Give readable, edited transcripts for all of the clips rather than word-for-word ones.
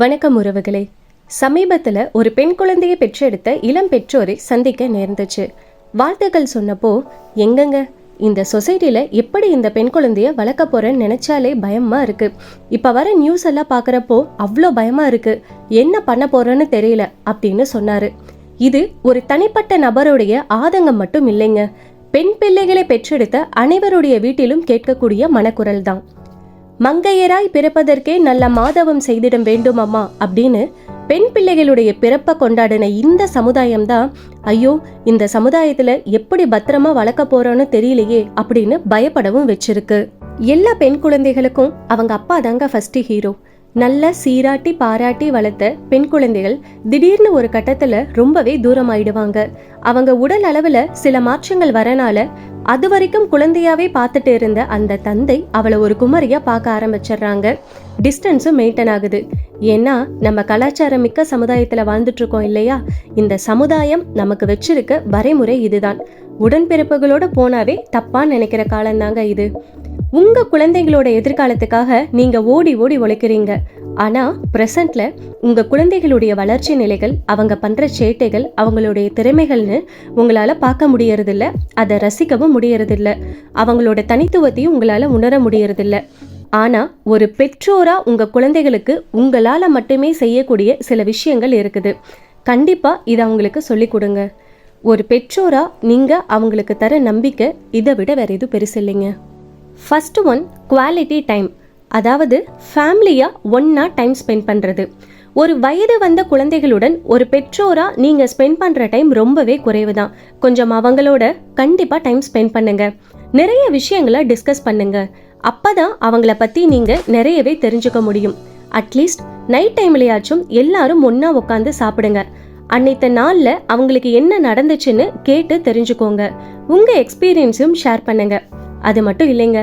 வணக்கம் உறவுகளே. சமீபத்தில் ஒரு பெண் குழந்தையை பெற்றெடுத்த இளம் பெற்றோரை சந்திக்க நேர்ந்துச்சு. வாழ்த்துக்கள் சொன்னப்போ, எங்கங்க இந்த சொசைட்டியில் எப்படி இந்த பெண் குழந்தைய வளர்க்க போறேன்னு நினைச்சாலே பயமா இருக்கு. இப்போ வர நியூஸ் எல்லாம் பார்க்குறப்போ அவ்வளோ பயமா இருக்கு, என்ன பண்ண போறேன்னு தெரியல அப்படின்னு சொன்னாரு. இது ஒரு தனிப்பட்ட நபருடைய ஆதங்கம் மட்டும் இல்லைங்க, பெண் பிள்ளைகளை பெற்றெடுத்த அனைவருடைய வீட்டிலும் கேட்கக்கூடிய மனக்குரல் தான். மங்கையராய் பிறப்பதற்கே நல்ல மாதவம் செய்திடம் வேண்டும் அம்மா அப்படின்னு பெண் பிள்ளைகளுடைய பிறப்பை கொண்டாடின இந்த சமுதாயம் தான், ஐயோ இந்த சமுதாயத்துல எப்படி பத்திரமா வளர்க்க போறோன்னு தெரியலையே அப்படின்னு பயப்படவும் வச்சிருக்கு. எல்லா பெண் குழந்தைகளுக்கும் அவங்க அப்பா தாங்க ஃபர்ஸ்ட் ஹீரோ. நல்ல சீராட்டி பாராட்டி வளர்த்த பெண் குழந்தைகள் திடீர்னு ஒரு கட்டத்துல ரொம்பவே தூரமாயிடுவாங்க. அவங்க உடல் அளவுல சில மாற்றங்கள் வரனால அது வரைக்கும் குழந்தையாவே பார்த்துட்டு இருந்த அந்த தந்தை அவளை ஒரு குமரியா பார்க்க ஆரம்பிச்சிடுறாங்க. டிஸ்டன்ஸும் மெயின்டைன் ஆகுது. ஏன்னா நம்ம கலாச்சாரம் மிக்க சமுதாயத்துல வாழ்ந்துட்டு இருக்கோம் இல்லையா. இந்த சமுதாயம் நமக்கு வச்சிருக்க வரைமுறை இதுதான். உடன்பிறப்புகளோட போனாவே தப்பான்னு நினைக்கிற காலம்தாங்க இது. உங்க குழந்தைகளோட எதிர்காலத்துக்காக நீங்க ஓடி ஓடி உழைக்கிறீங்க. ஆனா பிரசன்ட்ல உங்க குழந்தைகளுடைய வளர்ச்சி நிலைகள், அவங்க பண்ற சேட்டைகள், அவங்களுடைய திறமைகள்னு உங்களால பார்க்க முடியறதில்ல, அதை ரசிக்கவும் முடியறதில்ல, அவங்களோட தனித்துவத்தையும் உங்களால உணர முடியறதில்ல. ஆனா ஒரு பெற்றோரா உங்க குழந்தைகளுக்கு உங்களால மட்டுமே செய்யக்கூடிய சில விஷயங்கள் இருக்குது. கண்டிப்பா இதை அவங்களுக்கு சொல்லி கொடுங்க. ஒரு பெற்றோரா நீங்க அவங்களுக்கு தர நம்பிக்கை இதை விட வேற எதுவும் பெருசு இல்லைங்க. First one, quality time. அதாவது ஃபேமிலியா ஒன்னா டைம் ஸ்பெண்ட் பண்றது. ஒரு வயது வந்த குழந்தைகளுடன் ஒரு பெற்றோரா நீங்க ஸ்பெண்ட் பண்ற டைம் ரொம்பவே குறைவு தான். கொஞ்சம் அவங்களோட கண்டிப்பா டைம் ஸ்பெண்ட் பண்ணுங்க. நிறைய விஷயங்களை டிஸ்கஸ் பண்ணுங்க. அப்பதான் அவங்கள பத்தி நீங்க நிறையவே தெரிஞ்சுக்க முடியும். அட்லீஸ்ட் நைட் டைம்லயாச்சும் எல்லாரும் ஒன்னா உட்காந்து சாப்பிடுங்க. அன்னைத்த நாள்ல அவங்களுக்கு என்ன நடந்துச்சுன்னு கேட்டு தெரிஞ்சுக்கோங்க. உங்க எக்ஸ்பீரியன்ஸும் ஷேர் பண்ணுங்க. அது மட்டும் இல்லைங்க,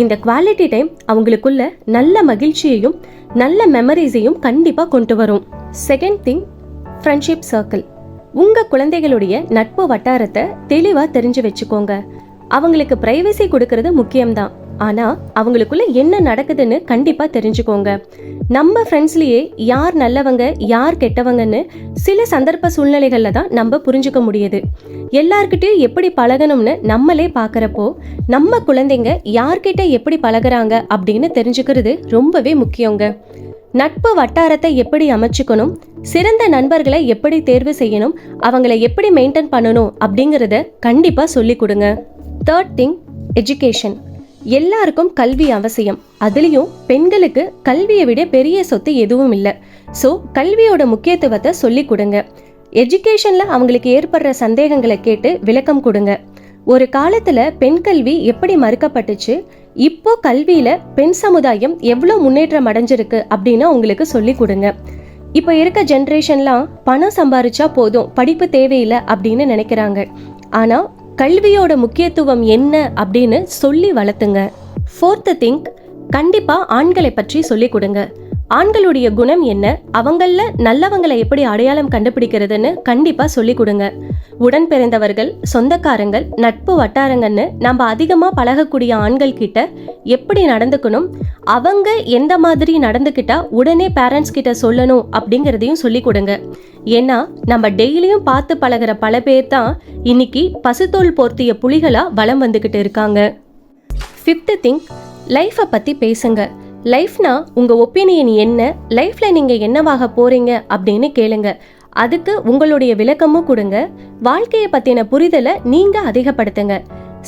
இந்த குவாலிட்டி டைம் அவங்களுக்குள்ள நல்ல மகிழ்ச்சியையும் நல்ல மெமரிஸையும் கண்டிப்பா கொண்டு வரும். Second thing, friendship circle. உங்க குழந்தைகளுடைய நட்பு வட்டாரத்தை தெளிவா தெரிஞ்சு வச்சுக்கோங்க. அவங்களுக்கு பிரைவசி கொடுக்கறது முக்கியம்தான், ஆனா அவங்களுக்குள்ள என்ன நடக்குதுன்னு கண்டிப்பா தெரிஞ்சுக்கோங்க. நம்ம ஃப்ரெண்ட்ஸ்லயே யார் நல்லவங்க யார் கெட்டவங்கன்னு சில சந்தர்ப்ப சூழ்நிலைகள்ல தான் நம்ம புரிஞ்சுக்க முடியுது. எல்லார்கிட்டயும் எப்படி பழகணும்னு நம்மளே பாக்குறப்போ நம்ம குழந்தைங்க யார்கிட்ட எப்படி பழகுறாங்க அப்படின்னு தெரிஞ்சுக்கிறது ரொம்பவே முக்கியங்க. நட்பு வட்டாரத்தை எப்படி அமைச்சுக்கணும், சிறந்த நண்பர்களை எப்படி தேர்வு செய்யணும், அவங்களை எப்படி மெயின்டைன் பண்ணணும் அப்படிங்கறத கண்டிப்பா சொல்லி கொடுங்க. Third thing, education. எல்லாருக்கும் கல்வி அவசியம். அதுலயும் பெண்களுக்கு கல்வியை விட பெரிய சொத்து எதுவும் இல்லை. ஸோ கல்வியோட முக்கியத்துவத்தை சொல்லி கொடுங்க. எஜுகேஷன்ல அவங்களுக்கு ஏற்படுற சந்தேகங்களை கேட்டு விளக்கம் கொடுங்க. ஒரு காலத்துல பெண் கல்வி எப்படி மறுக்கப்பட்டுச்சு, இப்போ கல்வியில பெண் சமுதாயம் எவ்வளோ முன்னேற்றம் அடைஞ்சிருக்கு அப்படின்னு அவங்களுக்கு சொல்லி கொடுங்க. இப்போ இருக்க ஜென்ரேஷன்லாம் பணம் சம்பாரிச்சா போதும், படிப்பு தேவையில்லை அப்படின்னு நினைக்கிறாங்க. ஆனா கல்வியோட முக்கியத்துவம் என்ன அப்படின்னு சொல்லி வளர்த்துங்க. ஃபோர்த் திங், கண்டிப்பா ஆண்களை பற்றி சொல்லி கொடுங்க. ஆண்களுடைய குணம் என்ன, அவங்கள நல்லவங்களை எப்படி அடையாளம் கண்டுபிடிக்கிறதுன்னு கண்டிப்பா சொல்லி கொடுங்க. உடன் பிறந்தவர்கள், சொந்தக்காரங்கள், நட்பு வட்டாரங்கன்னு நம்ம அதிகமா பழகக்கூடிய ஆண்கள் கிட்ட எப்படி நடந்துக்கணும், அவங்க எந்த மாதிரி நடந்துக்கிட்டா உடனே பேரண்ட்ஸ் கிட்ட சொல்லணும் அப்படிங்கிறதையும் சொல்லி கொடுங்க. ஏன்னா நம்ம டெய்லியும் பார்த்து பழகிற பல பேர் தான் இன்னைக்கு பசுத்தோல் போர்த்திய புலிகளா வலம் வந்துகிட்டு இருக்காங்க. ஃபிஃப்த் திங், லைஃபை பத்தி பேசுங்க. லைஃப்னா உங்க ஒப்பீனியன் என்ன, லைஃப்ல நீங்க என்னவாக போறீங்க அப்படின்னு கேளுங்க. அதுக்கு உங்களுடைய விளக்கமும் கொடுங்க. வாழ்க்கையை பத்தின புரிதலை நீங்க அதிகப்படுத்துங்க.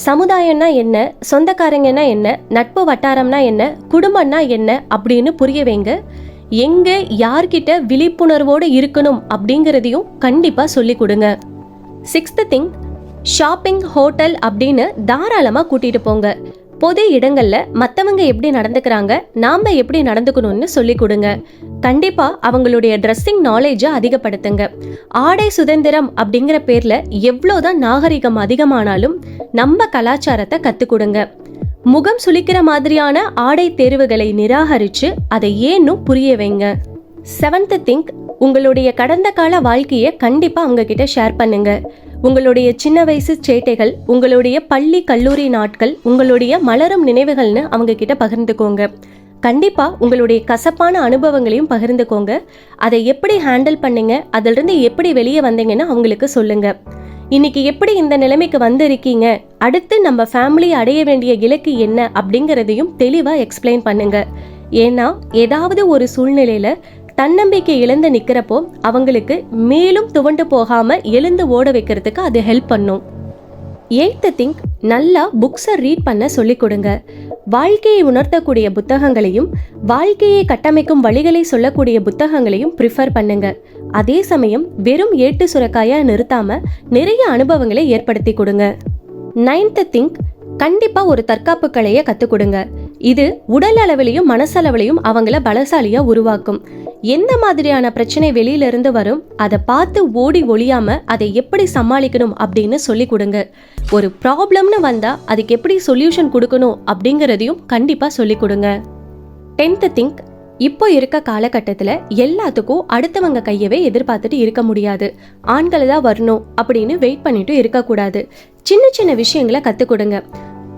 சமுதாயம்னா என்ன, சொந்தக்காரங்கன்னா என்ன, நட்பு வட்டாரம்னா என்ன, குடும்பம்னா என்ன அப்படின்னு புரிய வைங்க. எங்க யார்கிட்ட விழிப்புணர்வோடு இருக்கணும் அப்படிங்கிறதையும் கண்டிப்பா சொல்லி கொடுங்க. சிக்ஸ்த் திங், ஷாப்பிங், ஹோட்டல் அப்படின்னு தாராளமா கூட்டிட்டு போங்க. பொது இடங்கள்ல மற்றவங்க எப்படி நடந்துக்கிறாங்க, நாம எப்படி நடந்துக்கணும்னு சொல்லி கொடுங்க. கண்டிப்பா அவங்களுடைய ட்ரெஸ்ஸிங் நாலேஜை அதிகப்படுத்துங்க. ஆடை சுதந்திரம் அப்படிங்கிற பேர்ல எவ்வளோதான் நாகரிகம் அதிகமானாலும் நம்ம கலாச்சாரத்தை கற்றுக் கொடுங்க. முகம் சுளிக்கிற மாதிரியான ஆடை தேர்வுகளை நிராகரிச்சு அதை ஏன்னும் புரிய வைங்க. செவன்த் திங்க், உங்களுடைய கடந்த கால வாழ்க்கையை கண்டிப்பா அவங்க கிட்ட ஷேர் பண்ணுங்க. உங்களுடைய சின்ன வயசு சேட்டைகள், உங்களுடைய பள்ளி கல்லூரி நாட்கள், உங்களுடைய மலரும் நினைவுகள்னு அவங்க கிட்ட பகிர்ந்துக்கோங்க. கண்டிப்பா உங்களுடைய கசப்பான அனுபவங்களையும் பகிர்ந்துக்கோங்க. அதை எப்படி ஹேண்டில் பண்ணீங்க, அதிலிருந்து எப்படி வெளியே வந்தீங்கன்னு அவங்களுக்கு சொல்லுங்க. இன்னைக்கு எப்படி இந்த நிலைமைக்கு வந்திருக்கீங்க, அடுத்து நம்ம ஃபேமிலி அடைய வேண்டிய இலக்கு என்ன அப்படிங்கிறதையும் தெளிவா எக்ஸ்பிளைன் பண்ணுங்க. ஏன்னா ஏதாவது ஒரு சூழ்நிலையில தன்னம்பிக்கை இழந்து நிக்கிறப்போ அவங்களுக்கு மேலும் துவண்டு போகாம எழுந்து ஓட வைக்கிறதுக்கு அது ஹெல்ப் பண்ணும். 8th திங்க், நல்லா புக்ஸை ரீட் பண்ண சொல்லிக் கொடுங்க. வாழ்க்கையை உணர்த்தக்கூடிய புத்தகங்களையும் வாழ்க்கையை கட்டமைக்கும் வழிகளை சொல்லக்கூடிய புத்தகங்களையும் ப்ரிஃபர் பண்ணுங்க. அதே சமயம் வெறும் ஏட்டு சுரக்காயா நிறுத்தாம நிறைய அனுபவங்களை ஏற்படுத்தி கொடுங்க. 9th திங்க், கண்டிப்பா ஒரு தற்காப்பு கலையை கத்துக் கொடுங்க. இது உடல் அளவிலையும் மனசளவிலையும் அவங்கள பலசாலியா உருவாக்கும். எந்த மாதிரியான பிரச்சனை வெளியில இருந்து வரும், அதை பார்த்து ஓடி ஒளியாம அதை எப்படி சமாளிக்கணும் அப்படின்னு சொல்லி கொடுங்க. ஒரு ப்ராப்ளம்னு வந்தா அதுக்கு எப்படி சொல்யூஷன் கொடுக்கணும் அப்படிங்கிறதையும் கண்டிப்பா சொல்லி கொடுங்க. 10th திங்க், இப்போ இருக்க காலகட்டத்தில் எல்லாத்துக்கும் அடுத்தவங்க கையவே எதிர்பார்த்துட்டு இருக்க முடியாது. ஆண்களை தான் வரணும் அப்படின்னு வெயிட் பண்ணிட்டு இருக்கக்கூடாது. சின்ன சின்ன விஷயங்களை கற்றுக் கொடுங்க.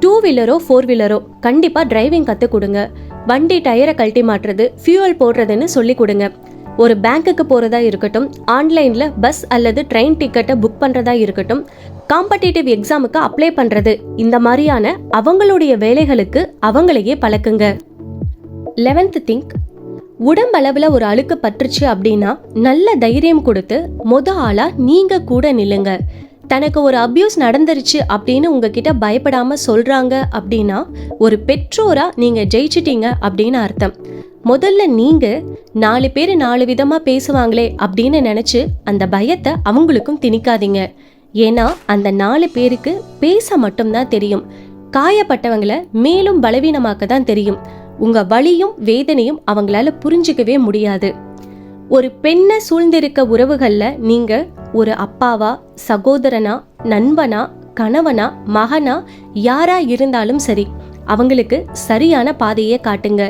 2 வீலரோ 4 வீலரோ கண்டிப்பாக டிரைவிங் கற்றுக் கொடுங்க. வண்டி டயரை கழட்டி மாட்டுறது, ஃபியூவல் போடுறதுன்னு சொல்லி கொடுங்க. ஒரு பேங்க்குக்கு போகிறதா இருக்கட்டும், ஆன்லைனில் பஸ் அல்லது ட்ரெயின் டிக்கெட்டை புக் பண்ணுறதா இருக்கட்டும், காம்படிட்டிவ் எக்ஸாமுக்கு அப்ளை பண்ணுறது, இந்த மாதிரியான அவங்களுடைய வேலைகளுக்கு அவங்களையே பழக்குங்க. 11th திங்க், உடம்பளவில் ஒரு அழுக்கு பற்றுச்சு அப்படின்னா நல்ல தைரியம் கொடுத்து ஆளா நீங்க கூட நில்லுங்க. தனக்கு ஒரு அபியூஸ் நடந்துருச்சு அப்படின்னு உங்ககிட்ட பயப்படாம சொல்றாங்க அப்படின்னா ஒரு பெற்றோரா நீங்க ஜெயிச்சிட்டீங்க அப்படின்னு அர்த்தம். முதல்ல நீங்க 4 பேர் 4 விதமா பேசுவாங்களே அப்படின்னு நினைச்சு அந்த பயத்தை அவங்களுக்கும் திணிக்காதீங்க. ஏன்னா அந்த 4 பேருக்கு பேச மட்டும்தான் தெரியும். காயப்பட்டவங்களை மேலும் பலவீனமாக்க தான் தெரியும். உங்க வலியும் வேதனையும் அவங்களால புரிஞ்சிக்கவே முடியாது. ஒரு பெண்ணை சூழ்ந்திருக்க உறவுகள்ல நீங்க ஒரு அப்பாவா, சகோதரனா, நண்பனா, கணவனா, மகனா யாரா இருந்தாலும் சரி, அவங்களுக்கு சரியான பாதையை காட்டுங்க.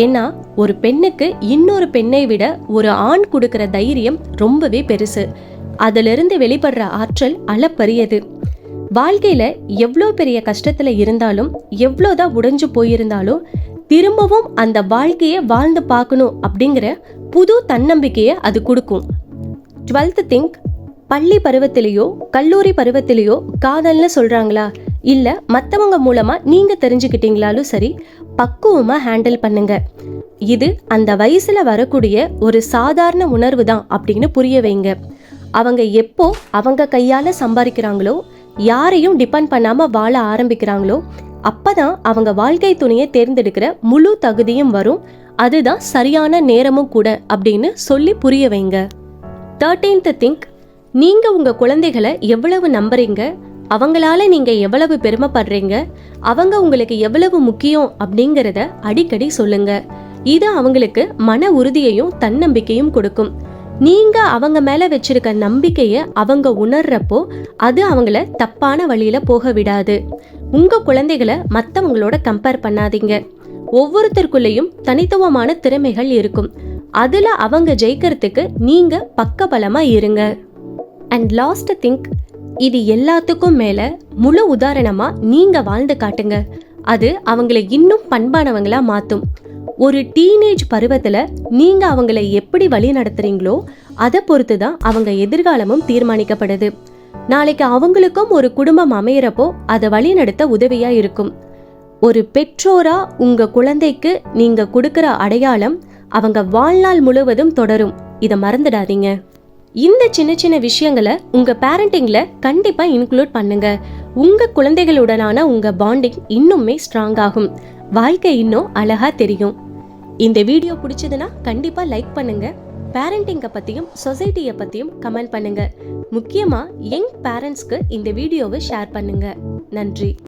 ஏன்னா ஒரு பெண்ணுக்கு இன்னொரு பெண்ணை விட ஒரு ஆண் கொடுக்கிற தைரியம் ரொம்பவே பெருசு. அதிலிருந்து வெளிப்படுற ஆற்றல் அளப்பரியது. வாழ்க்கையில எவ்வளோ பெரிய கஷ்டத்துல இருந்தாலும், எவ்வளோதான் உடைஞ்சு போயிருந்தாலும் திரும்பவும் அந்த வாழ்க்கையை வாழ்ந்து பார்க்கணும் அப்படிங்கிற புது தன்னம்பிக்கையை அது கொடுக்கும். 12th திங்க், பள்ளி பருவத்திலேயோ கல்லூரி பருவத்திலேயோ காதல்னு சொல்றாங்களா, இல்ல மற்றவங்க மூலமா நீங்க தெரிஞ்சுக்கிட்டீங்களாலும் சரி, பக்குவமா ஹேண்டில் பண்ணுங்க. இது அந்த வயசுல வரக்கூடிய ஒரு சாதாரண உணர்வு தான் அப்படின்னு புரிய வைங்க. அவங்க எப்போ அவங்க கையால சம்பாதிக்கிறாங்களோ, யாரையும் டிபெண்ட் பண்ணாம வாழ ஆரம்பிக்கிறாங்களோ, அப்பதான் அவங்க வாழ்க்கை துணையை தேர்ந்தெடுக்கிற முழு தகுதியும் வரும். அதுதான் சரியான நேரமும் கூட அப்படின்னு சொல்லி புரிய வைங்க. 13th திங்க், நீங்க உங்க குழந்தைகளை எவ்வளவு நம்புறீங்க, அவங்களால நீங்க எவ்வளவு பெருமைப்படுறீங்க, அவங்க உங்களுக்கு எவ்வளவு முக்கியம் அப்படிங்கிறத அடிக்கடி சொல்லுங்க. இது அவங்களுக்கு மன உறுதியையும் தன்னம்பிக்கையும் கொடுக்கும். நீங்க அவங்க மேல வச்சிருக்க நம்பிக்கைய அவங்க உணர்றப்போ அது அவங்கள தப்பான வழியில போக விடாது. உங்க குழந்தைகளை மற்றவங்களோட கம்பேர் பண்ணாதீங்க. ஒவ்வொருத்தருக்குள்ளேயும் தனித்துவமான திறமைகள் இருக்கும். அதுல அவங்க ஜெயிக்கிறதுக்கு நீங்க பக்கபலமா இருங்க. அண்ட் லாஸ்ட் திங்க், இது எல்லாத்துக்கும் மேல முழு உதாரணமா நீங்க வாழ்ந்து காட்டுங்க. அது அவங்களை இன்னும் பண்பானவங்களா மாத்தும். ஒரு டீனேஜ் பருவத்துல நீங்க அவங்களை எப்படி வழி நடத்துறீங்களோ அதை பொறுத்து தான் அவங்க எதிர்காலமும் தீர்மானிக்கப்படுது. நாளைக்கு அவங்களுக்கும் ஒரு குடும்பம் அமையறப்போ அதை வழி நடத்த உதவியா இருக்கும். ஒரு பெற்றோரா உங்க குழந்தைக்கு நீங்க கொடுக்கிற அடையாளம் அவங்க வாழ்நாள் முழுவதும் தொடரும். இதை மறந்துடாதீங்க. இந்த சின்ன சின்ன விஷயங்களை உங்க பேரண்டிங்ல கண்டிப்பா இன்க்ளூட் பண்ணுங்க. உங்க குழந்தைகளுடனான உங்க பாண்டிங் இன்னுமே ஸ்ட்ராங் ஆகும். வாழ்க்கை இன்னும் அழகா தெரியும். இந்த வீடியோ பிடிச்சதுன்னா கண்டிப்பா லைக் பண்ணுங்க. பேரண்டிங்கை பத்தியும் சொசைட்டியை பத்தியும் கமெண்ட் பண்ணுங்க. முக்கியமா யங் பேரண்ட்ஸ்க்கு இந்த வீடியோவை ஷேர் பண்ணுங்க. நன்றி.